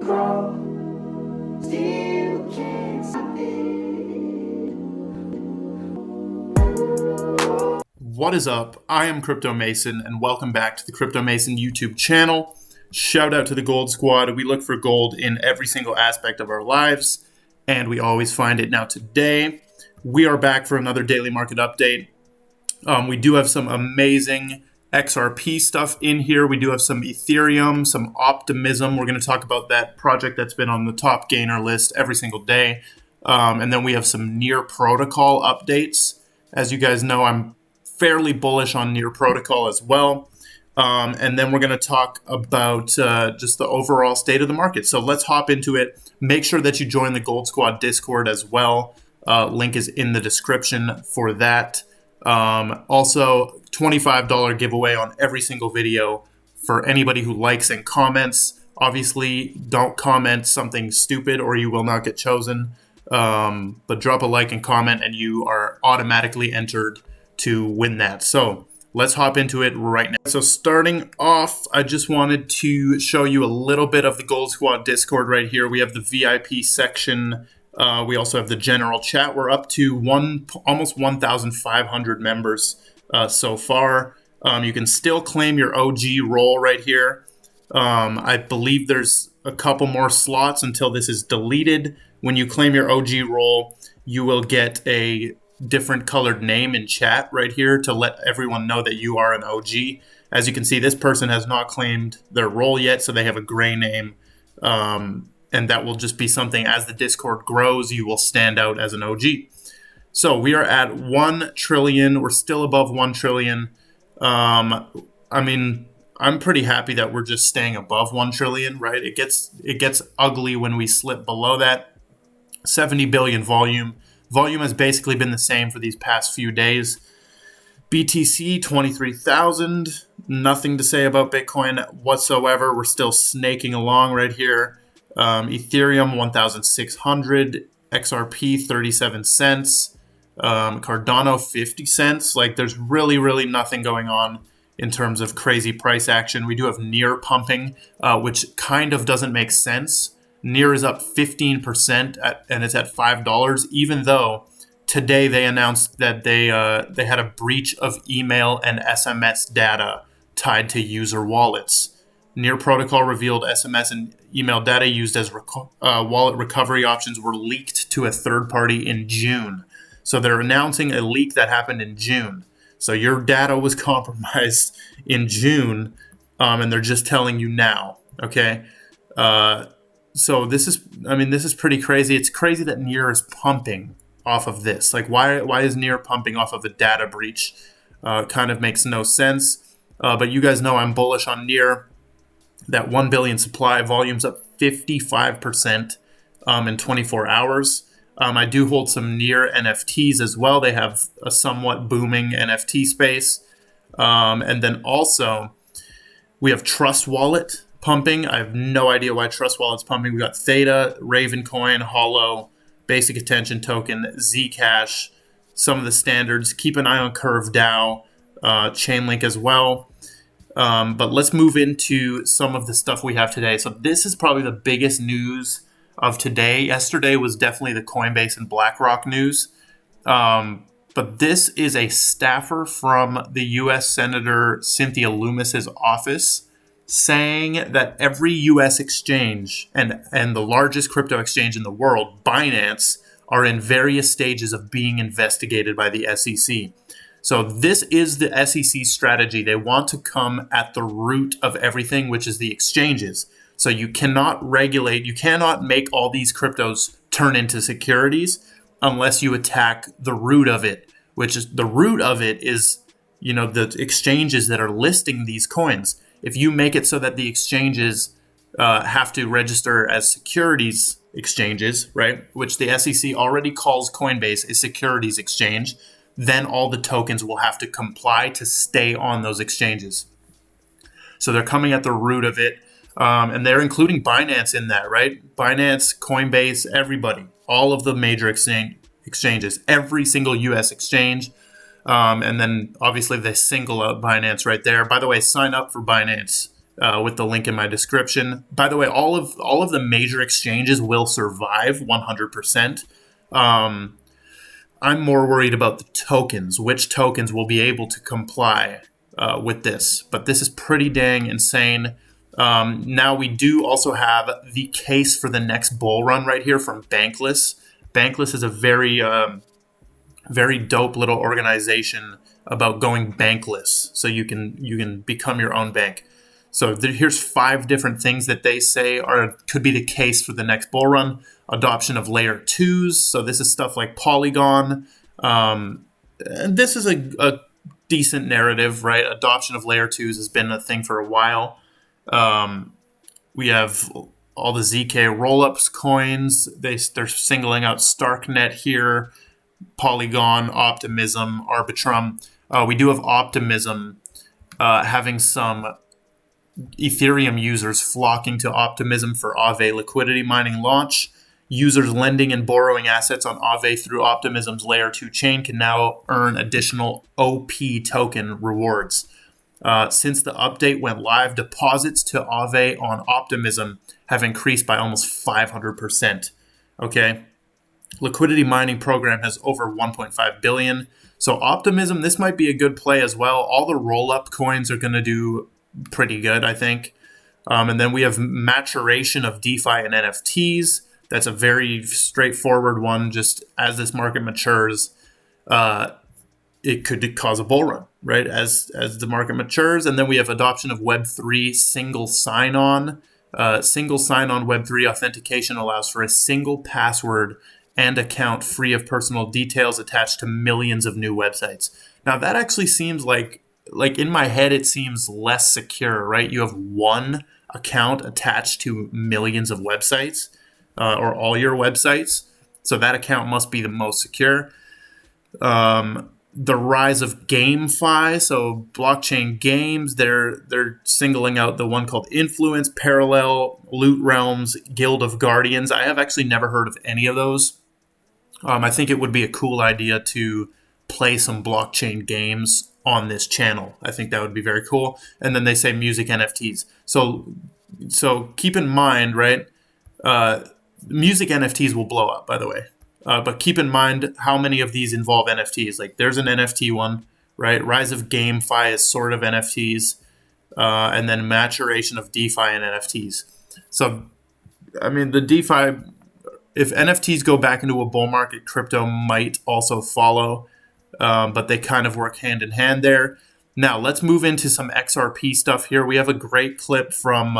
grow, still can't stop it. What is up? I am Crypto Mason, and welcome back to the Crypto Mason YouTube channel. Shout out to the Gold Squad. We look for gold in every single aspect of our lives, and we always find it. Now today, we are back for another daily market update. We do have some amazing XRP stuff in here. We do have some Ethereum, some optimism. We're going to talk about that project that's been on the top gainer list every single day. And then we have some Near Protocol updates. As you guys know, I'm fairly bullish on Near Protocol as well. And then we're going to talk about just the overall state of the market. So let's hop into it. Make sure that you join the Gold Squad Discord as well. Link is in the description for that. Also, $25 giveaway on every single video for anybody who likes and comments. Obviously, don't comment something stupid or you will not get chosen. But drop a like and comment and you are automatically entered to win that. So let's hop into it right now. So starting off, I just wanted to show you a little bit of the Gold Squad Discord right here. We have the VIP section. We also have the general chat. We're up to almost 1,500 members so far. You can still claim your OG role right here. I believe there's a couple more slots until this is deleted. When you claim your OG role, you will get a different colored name in chat right here to let everyone know that you are an OG. As you can see, this person has not claimed their role yet, so they have a gray name. And that will just be something, as the Discord grows, you will stand out as an OG. So we are at 1 trillion. We're still above 1 trillion. I mean, I'm pretty happy that we're just staying above 1 trillion, right? It gets ugly when we slip below that. 70 billion volume. Volume has basically been the same for these past few days. BTC, 23,000. Nothing to say about Bitcoin whatsoever. We're still snaking along right here. Ethereum, 1,600. XRP, 37 cents. Cardano, 50 cents. Like, there's really nothing going on in terms of crazy price action. We do have Near pumping, which kind of doesn't make sense. Near is up 15% and it's at $5, even though today they announced that they had a breach of email and SMS data tied to user wallets. Near Protocol revealed SMS and email data used as wallet recovery options were leaked to a third party in June. So they're announcing a leak that happened in June. So your data was compromised in June, and they're just telling you now, okay? So this is pretty crazy. It's crazy that Near is pumping off of this. Like, why is Near pumping off of a data breach? Kind of makes no sense. But you guys know I'm bullish on Near. That 1 billion supply, volume's up 55% in 24 hours. I do hold some Near NFTs as well. They have a somewhat booming NFT space. And then also, we have Trust Wallet pumping. I have no idea why Trust Wallet's pumping. We got Theta, Ravencoin, Hollow, Basic Attention Token, Zcash, some of the standards. Keep an eye on Curve DAO, Chainlink as well. But let's move into some of the stuff we have today. So this is probably the biggest news of today. Yesterday was definitely the Coinbase and BlackRock news. But this is a staffer from the U.S. Senator Cynthia Lummis's office saying that every U.S. exchange and the largest crypto exchange in the world, Binance, are in various stages of being investigated by the SEC. So this is the SEC strategy. They want to come at the root of everything, which is the exchanges. So you cannot regulate, you cannot make all these cryptos turn into securities unless you attack the root of it, which is the root of it is, the exchanges that are listing these coins. If you make it so that the exchanges have to register as securities exchanges, right, which the SEC already calls Coinbase a securities exchange, then all the tokens will have to comply to stay on those exchanges. So they're coming at the root of it, and they're including Binance in that, right? Binance, Coinbase, everybody, all of the major exchanges, every single U.S. exchange. And then obviously they single out Binance right there. By the way, sign up for Binance with the link in my description. By the way, all of the major exchanges will survive 100%. I'm more worried about the tokens, which tokens will be able to comply with this. But this is pretty dang insane. Now we do also have the case for the next bull run right here from Bankless. Bankless is a very dope little organization about going bankless, so you can become your own bank. So here's 5 different things that they say could be the case for the next bull run. Adoption of layer 2s. So this is stuff like Polygon. And this is a decent narrative, right? Adoption of layer 2s has been a thing for a while. We have all the ZK rollups coins. They're singling out Starknet here, Polygon, Optimism, Arbitrum. We do have Optimism having some Ethereum users flocking to Optimism for Aave liquidity mining launch. Users lending and borrowing assets on Aave through Optimism's Layer 2 chain can now earn additional OP token rewards. Since the update went live, deposits to Aave on Optimism have increased by almost 500%. Okay. Liquidity mining program has over 1.5 billion. So Optimism, this might be a good play as well. All the roll-up coins are going to do pretty good, I think. And then we have maturation of DeFi and NFTs. That's a very straightforward one. Just as this market matures, it could cause a bull run, right? As the market matures. And then we have adoption of Web3 single sign-on. Single sign-on Web3 authentication allows for a single password and account free of personal details attached to millions of new websites. Now that actually seems like in my head, it seems less secure, right? You have one account attached to millions of websites or all your websites. So that account must be the most secure. The rise of GameFi, so blockchain games, they're singling out the one called Influence, Parallel, Loot Realms, Guild of Guardians. I have actually never heard of any of those. I think it would be a cool idea to play some blockchain games on this channel. I think that would be very cool. And then they say music NFTs. So keep in mind, right? Music NFTs will blow up, by the way. But keep in mind how many of these involve NFTs. Like there's an NFT one, right? Rise of GameFi is sort of NFTs. And then maturation of DeFi and NFTs. So, I mean, the DeFi, if NFTs go back into a bull market, crypto might also follow. But they kind of work hand in hand there. Now, let's move into some XRP stuff here. We have a great clip from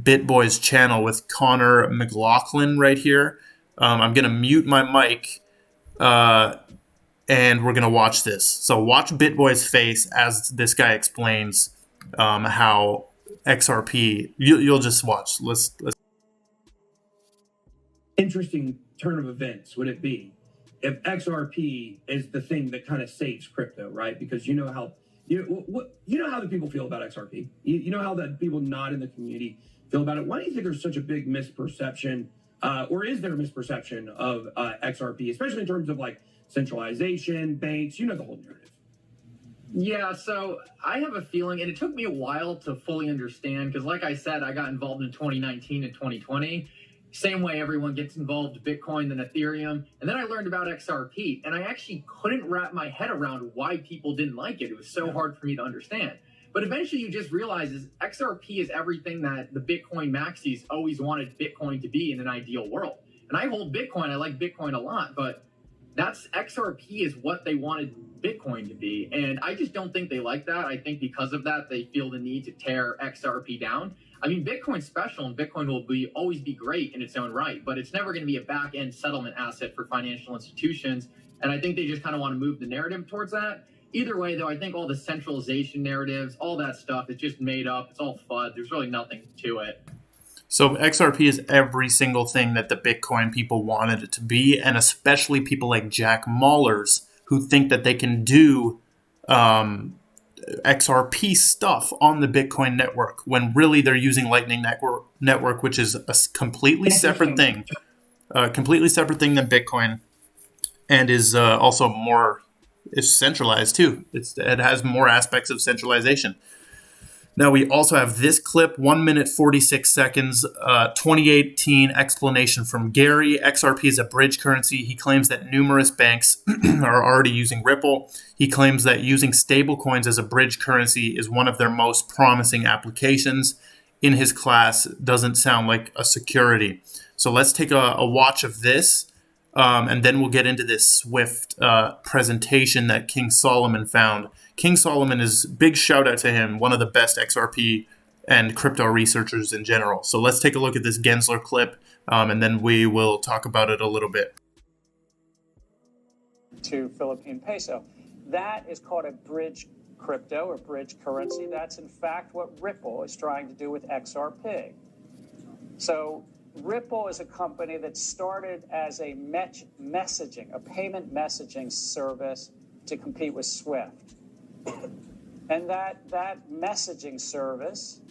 BitBoy's channel with Connor McLaughlin right here. I'm going to mute my mic, and we're going to watch this. So watch BitBoy's face as this guy explains how XRP, you'll just watch. Let's. Interesting turn of events would it be if XRP is the thing that kind of saves crypto, right? Because you know how the people feel about XRP. You know how the people not in the community feel about it. Why do you think there's such a big misperception, or is there a misperception of XRP, especially in terms of like centralization, banks? You know the whole narrative. Yeah, so I have a feeling, and it took me a while to fully understand, because like I said, I got involved in 2019 and 2020. Same way everyone gets involved in Bitcoin and Ethereum. And then I learned about XRP, and I actually couldn't wrap my head around why people didn't like it. It was so hard for me to understand. But eventually you just realize XRP is everything that the Bitcoin maxis always wanted Bitcoin to be in an ideal world. And I hold Bitcoin. I like Bitcoin a lot, but XRP is what they wanted Bitcoin to be. And I just don't think they like that. I think because of that, they feel the need to tear XRP down. I mean, Bitcoin's special, and Bitcoin will always be great in its own right, but it's never going to be a back-end settlement asset for financial institutions. And I think they just kind of want to move the narrative towards that. Either way, though, I think all the centralization narratives, all that stuff is just made up. It's all FUD. There's really nothing to it. So XRP is every single thing that the Bitcoin people wanted it to be, and especially people like Jack Mallers who think that they can do XRP stuff on the Bitcoin network when really they're using Lightning Network, which is a completely separate thing, than Bitcoin, and is also more is centralized too. It has more aspects of centralization. Now, we also have this clip, 1 minute, 46 seconds, 2018 explanation from Gary. XRP is a bridge currency. He claims that numerous banks are already using Ripple. He claims that using stablecoins as a bridge currency is one of their most promising applications. In his class, doesn't sound like a security. So let's take a watch of this, and then we'll get into this Swift presentation that King Solomon found. King Solomon is, big shout out to him, one of the best XRP and crypto researchers in general. So let's take a look at this Gensler clip, and then we will talk about it a little bit. To Philippine peso. That is called a bridge crypto or bridge currency. That's in fact what Ripple is trying to do with XRP. So Ripple is a company that started as a messaging, a payment messaging service to compete with Swift. And that messaging service,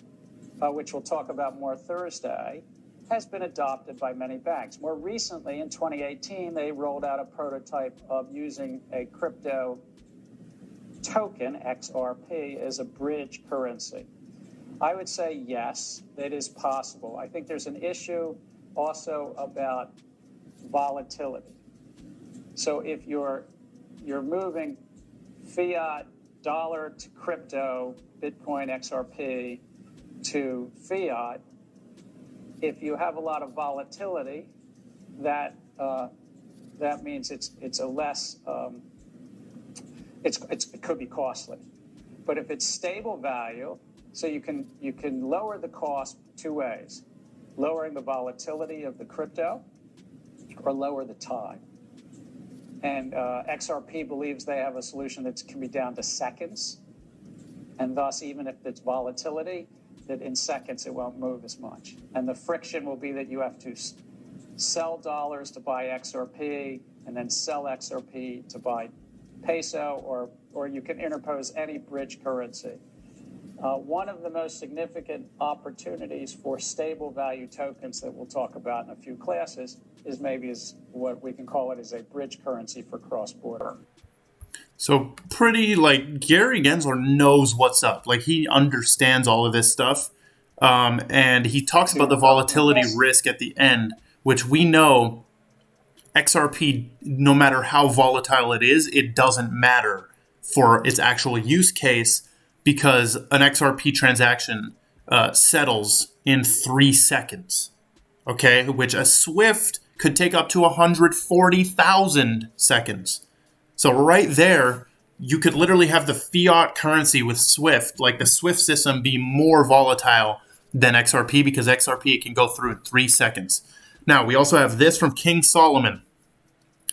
which we'll talk about more Thursday, has been adopted by many banks. More recently, in 2018, they rolled out a prototype of using a crypto token, XRP, as a bridge currency. I would say yes, it is possible. I think there's an issue also about volatility. So if you're moving fiat dollar to crypto, Bitcoin, XRP to fiat, if you have a lot of volatility, that means it's a less it could be costly. But if it's stable value, so you can lower the cost two ways: lowering the volatility of the crypto, or lower the time. And XRP believes they have a solution that can be down to seconds, and thus even if it's volatility, that in seconds it won't move as much. And the friction will be that you have to sell dollars to buy XRP, and then sell XRP to buy peso, or you can interpose any bridge currency. One of the most significant opportunities for stable value tokens that we'll talk about in a few classes is what we can call it as a bridge currency for cross-border. So pretty, like, Gary Gensler knows what's up. Like, he understands all of this stuff. And he talks about the volatility risk at the end, which we know XRP, no matter how volatile it is, it doesn't matter for its actual use case, because an XRP transaction settles in 3 seconds, okay? Which a Swift could take up to 140,000 seconds. So right there, you could literally have the fiat currency with Swift, like the Swift system, be more volatile than XRP, because XRP can go through in 3 seconds. Now, we also have this from King Solomon.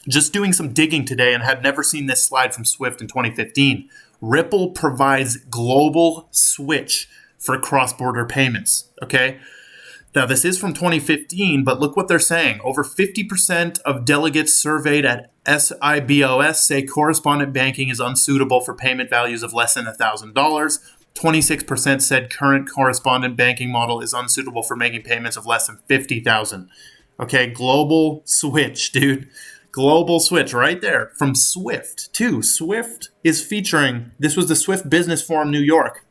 Just doing some digging today, and had never seen this slide from Swift in 2015. Ripple provides global switch for cross-border payments, okay? Now, this is from 2015, but look what they're saying. Over 50% of delegates surveyed at SIBOS say correspondent banking is unsuitable for payment values of less than $1,000. 26% said current correspondent banking model is unsuitable for making payments of less than $50,000. Okay, global switch, dude. Global switch right there from Swift too. Swift is featuring, this was the Swift Business Forum New York,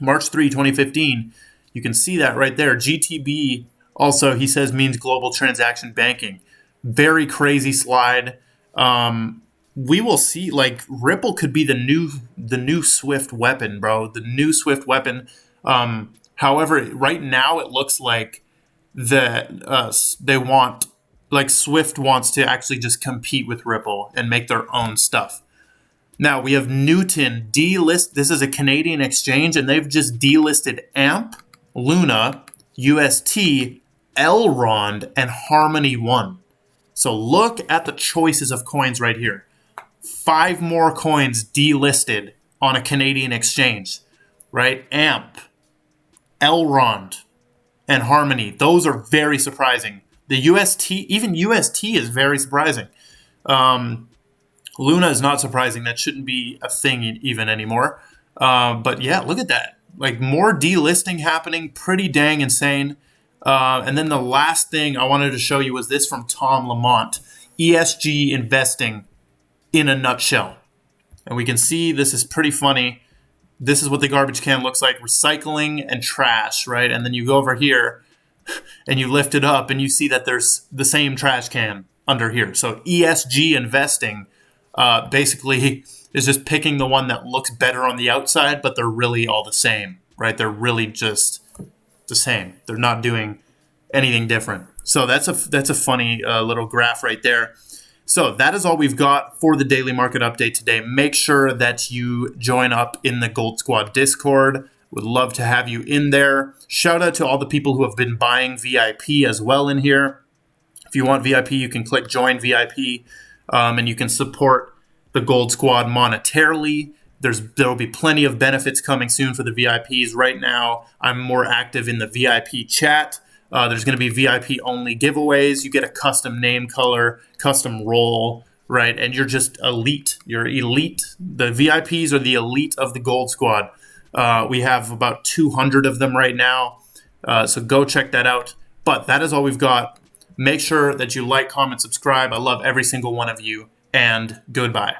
March 3, 2015. You can see that right there. GTB also, he says, means global transaction banking. Very crazy slide. We will see, like, Ripple could be the new Swift weapon, bro. The new Swift weapon. However, right now it looks like that they want, like, Swift wants to actually just compete with Ripple and make their own stuff. Now, we have Newton delist. This is a Canadian exchange, and they've just delisted AMP, Luna, UST, Elrond, and Harmony One. So look at the choices of coins right here. 5 more coins delisted on a Canadian exchange, right? AMP, Elrond, and Harmony. Those are very surprising. The UST, even UST is very surprising. Luna is not surprising. That shouldn't be a thing even anymore. But yeah, look at that. Like, more delisting happening. Pretty dang insane. And then the last thing I wanted to show you was this from Tom Lamont. ESG investing in a nutshell. And we can see this is pretty funny. this is what the garbage can looks like, recycling and trash, right? And then you go over here and you lift it up and you see that there's the same trash can under here. So ESG investing basically is just picking the one that looks better on the outside, but they're really all the same, right? They're really just the same. They're not doing anything different. So that's a funny little graph right there. So that is all we've got for the daily market update today. Make sure that you join up in the Gold Squad Discord. Would love to have you in there. Shout out to all the people who have been buying VIP as well in here. If you want VIP, you can click join VIP, and you can support the Gold Squad monetarily. There will be plenty of benefits coming soon for the VIPs. Right now, I'm more active in the VIP chat. There's going to be VIP only giveaways. You get a custom name color, custom role, right? And you're just elite. You're elite. The VIPs are the elite of the Gold Squad. We have about 200 of them right now. So go check that out. But that is all we've got. Make sure that you like, comment, subscribe. I love every single one of you. And goodbye.